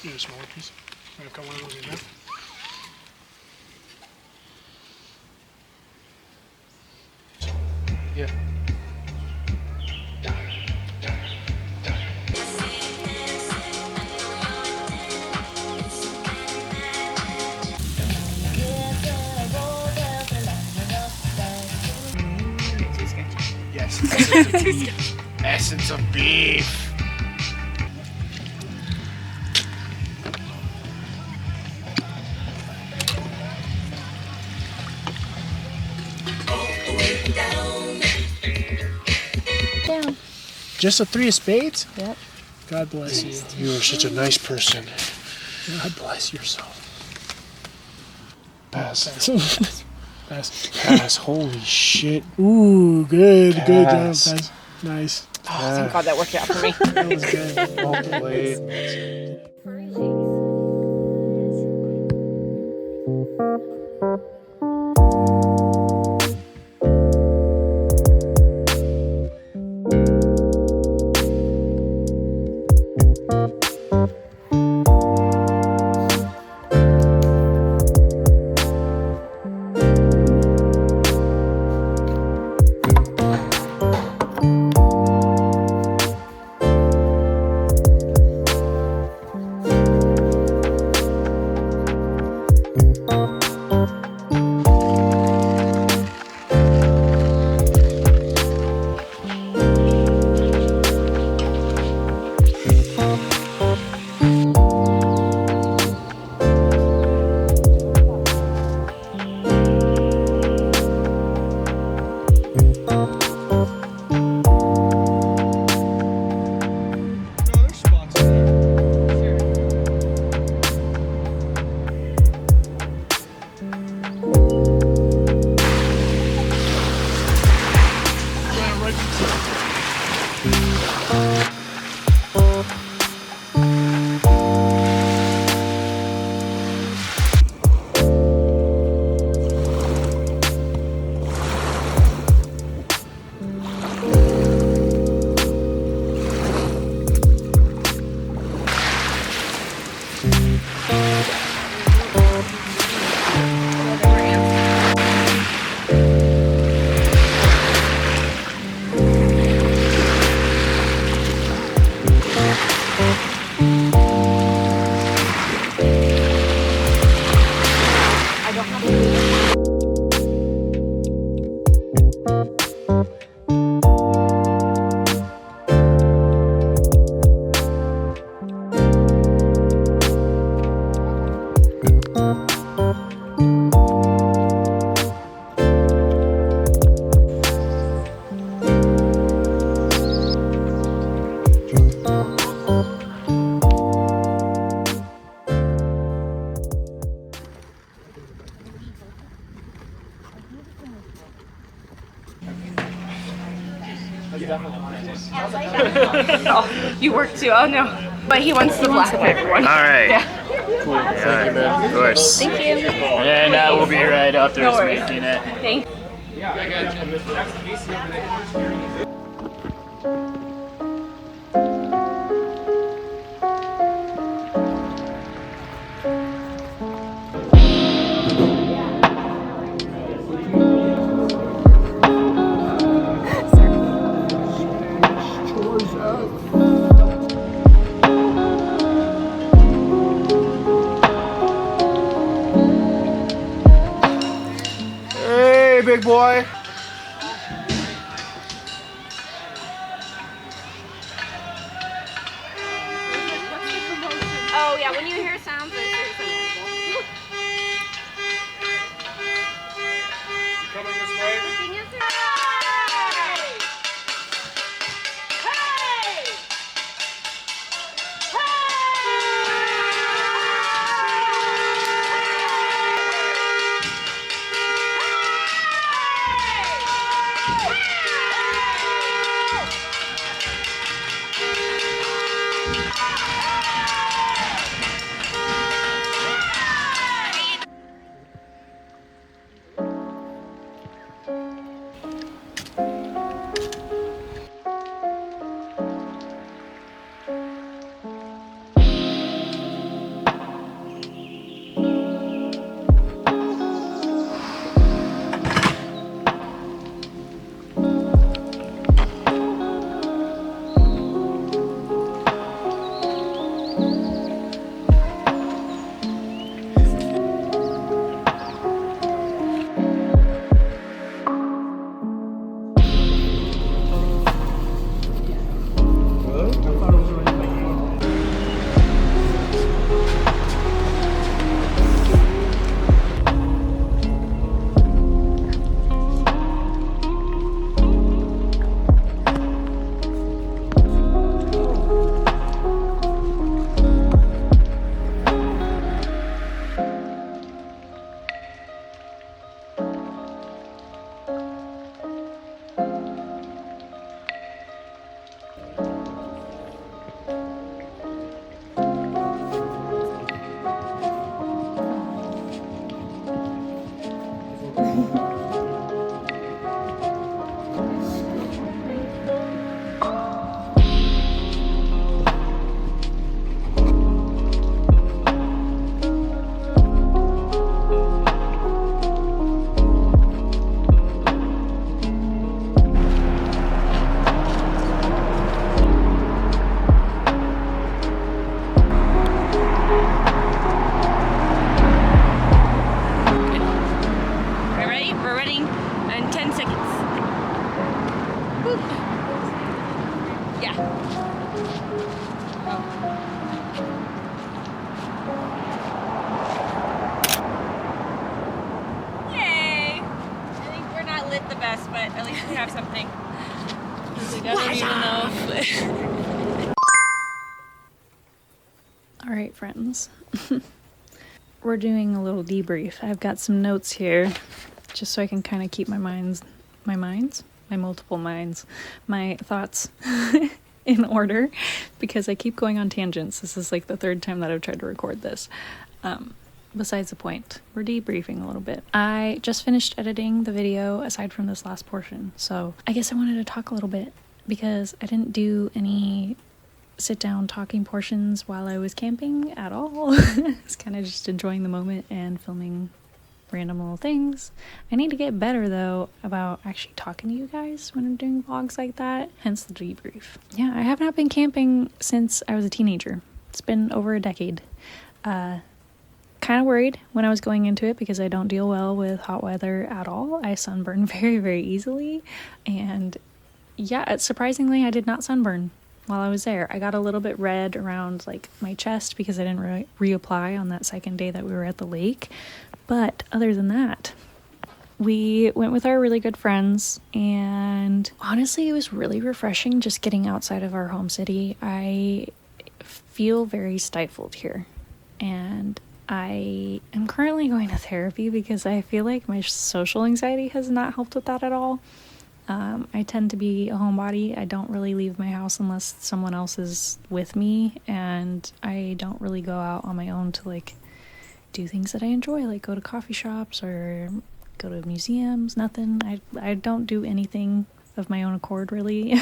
Need a smaller piece. I've got one of those in there. Yeah. Yes. Essence of beef. Down. Just a 3 of spades? Yep. God bless you. You are such a nice person. God bless your soul. Pass. Pass. Pass. Holy shit. Ooh, good. Pass. Good job, Pass. Nice. Oh, thank God that worked out for me. That was good. Well played. Oh, you work too. Oh no. But he wants the black pepper one. Alright. Yeah. Cool. Thank you, man. Of course. Thank you. And we'll be right up there making it. Thank you. Hey, big boy. Oh yeah, when you hear sounds, there's Coming this way. Alright friends, we're doing a little debrief. I've got some notes here, just so I can kind of keep my multiple minds, my thoughts in order, because I keep going on tangents. This is like the third time that I've tried to record this. Besides the point, we're debriefing a little bit. I just finished editing the video aside from this last portion, so I guess I wanted to talk a little bit because I didn't do any sit down talking portions while I was camping at all. I was kind of just enjoying the moment and filming random little things. I need to get better though about actually talking to you guys when I'm doing vlogs like that, hence the debrief. Yeah, I have not been camping since I was a teenager. It's been over a decade. Kind of worried when I was going into it because I don't deal well with hot weather at all. I sunburn very, very easily, and yeah, surprisingly I did not sunburn while I was there. I got a little bit red around like my chest because I didn't reapply on that second day that we were at the lake. But other than that, we went with our really good friends, and honestly, it was really refreshing just getting outside of our home city. I feel very stifled here, and I am currently going to therapy because I feel like my social anxiety has not helped with that at all. I tend to be a homebody. I don't really leave my house unless someone else is with me, and I don't really go out on my own to like do things that I enjoy, like go to coffee shops or go to museums. Nothing. I don't do anything of my own accord really.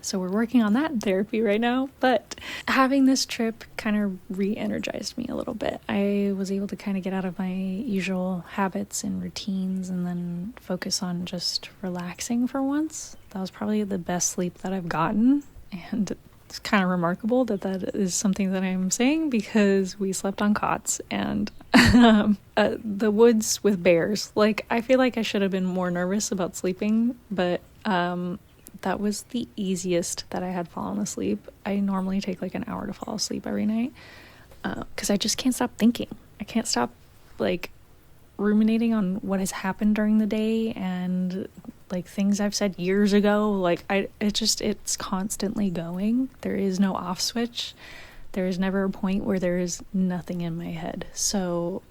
So we're working on that in therapy right now, but having this trip kind of re-energized me a little bit. I was able to kind of get out of my usual habits and routines and then focus on just relaxing for once. That was probably the best sleep that I've gotten, and it's kind of remarkable that that is something that I'm saying because we slept on cots and the woods with bears. Like, I feel like I should have been more nervous about sleeping, but that was the easiest that I had fallen asleep. I normally take like an hour to fall asleep every night because I just can't stop thinking. I can't stop like ruminating on what has happened during the day and like things I've said years ago. Like it's constantly going. There is no off switch. There is never a point where there is nothing in my head. So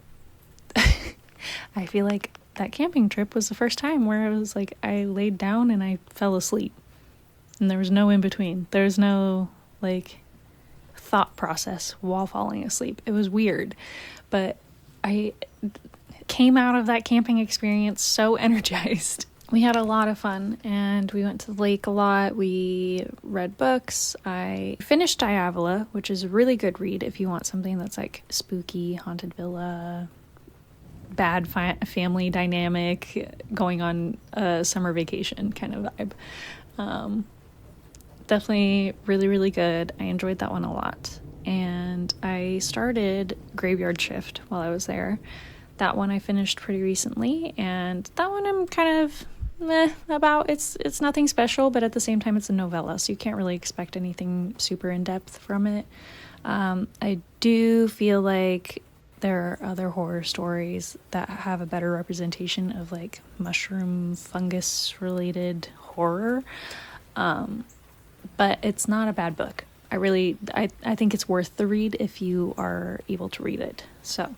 I feel like that camping trip was the first time where I was like, I laid down and I fell asleep. And there was no in between. There's no like thought process while falling asleep. It was weird. But I came out of that camping experience so energized. We had a lot of fun and we went to the lake a lot. We read books. I finished Diavola, which is a really good read if you want something that's like spooky, haunted villa, bad family dynamic, going on a summer vacation kind of vibe. Definitely really, really good. I enjoyed that one a lot. And I started Graveyard Shift while I was there. That one I finished pretty recently, and that one I'm kind of meh about. It's nothing special, but at the same time it's a novella, so you can't really expect anything super in-depth from it. I do feel like there are other horror stories that have a better representation of like mushroom fungus related horror. But it's not a bad book. I think it's worth the read if you are able to read it. So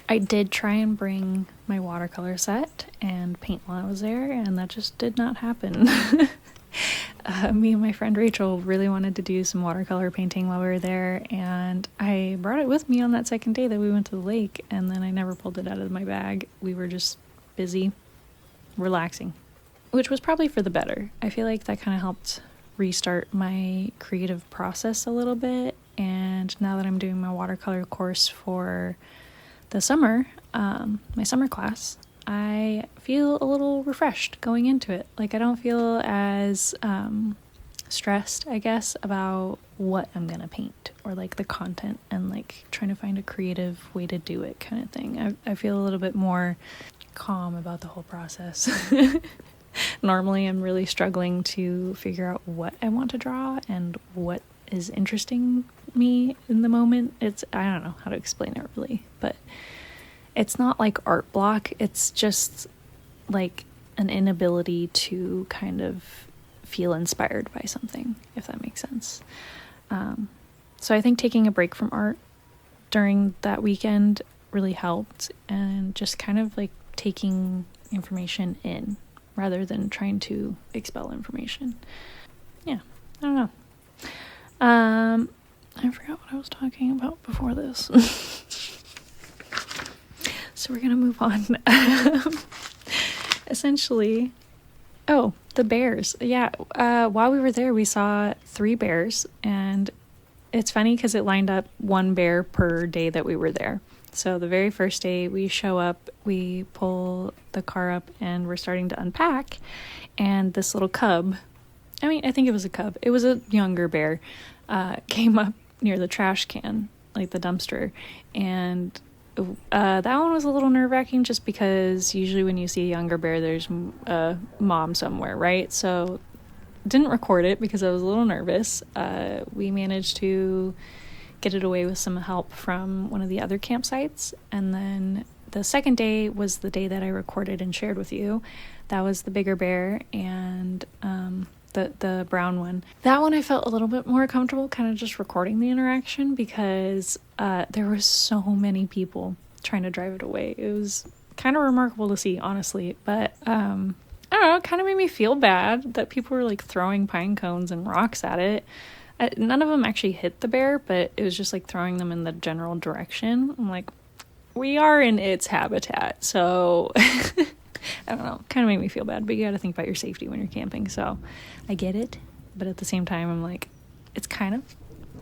I did try and bring my watercolor set and paint while I was there, and that just did not happen. Me and my friend Rachel really wanted to do some watercolor painting while we were there, and I brought it with me on that second day that we went to the lake, and then I never pulled it out of my bag. We were just busy relaxing, which was probably for the better. I feel like that kind of helped restart my creative process a little bit, and now that I'm doing my watercolor course for the summer, my summer class, I feel a little refreshed going into it. Like I don't feel as stressed, I guess, about what I'm gonna paint or like the content and like trying to find a creative way to do it kind of thing. I feel a little bit more calm about the whole process. Normally I'm really struggling to figure out what I want to draw and what is interesting me in the moment. I don't know how to explain it really, but it's not like art block. It's just like an inability to kind of feel inspired by something, if that makes sense. So I think taking a break from art during that weekend really helped, and just kind of like taking information in rather than trying to expel information. Yeah, I don't know. I forgot what I was talking about before this. So we're gonna move on. Essentially, the bears. Yeah, while we were there, we saw 3 bears, and it's funny because it lined up 1 bear per day that we were there. So the very first day we show up, we pull the car up and we're starting to unpack, and this little cub, I think it was a cub, it was a younger bear, came up near the trash can, like the dumpster, and that one was a little nerve-wracking just because usually when you see a younger bear there's a mom somewhere, right? So didn't record it because I was a little nervous. We managed to get it away with some help from one of the other campsites, and then the second day was the day that I recorded and shared with you. That was the bigger bear and the brown one. That one I felt a little bit more comfortable kind of just recording the interaction because there were so many people trying to drive it away. It was kind of remarkable to see, honestly, but I don't know, it kind of made me feel bad that people were like throwing pine cones and rocks at it. None of them actually hit the bear, but it was just like throwing them in the general direction. I'm like, we are in its habitat, so I don't know, kind of made me feel bad, but you got to think about your safety when you're camping, so I get it, but at the same time I'm like, it's kind of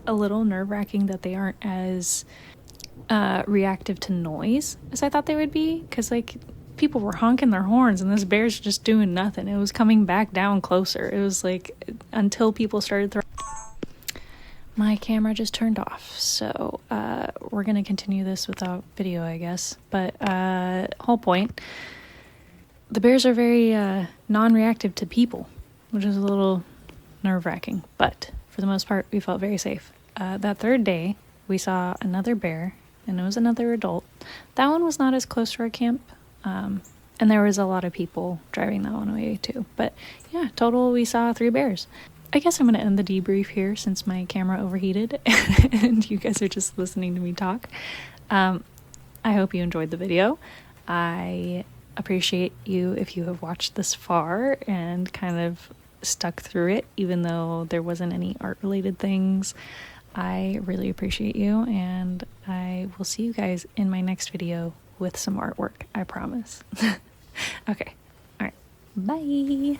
a little nerve-wracking that they aren't as reactive to noise as I thought they would be, because like people were honking their horns and this bear's just doing nothing. It was coming back down closer. It was like until people started throwing. My camera just turned off, so we're gonna continue this without video, I guess, but whole point, the bears are very non-reactive to people, which is a little nerve-wracking, but for the most part we felt very safe. That third day we saw another bear, and it was another adult. That one was not as close to our camp, and there was a lot of people driving that one away too, but yeah, total we saw 3 bears. I guess I'm going to end the debrief here since my camera overheated and you guys are just listening to me talk. I hope you enjoyed the video. I appreciate you if you have watched this far and kind of stuck through it, even though there wasn't any art related things. I really appreciate you, and I will see you guys in my next video with some artwork, I promise. Okay, all right, bye.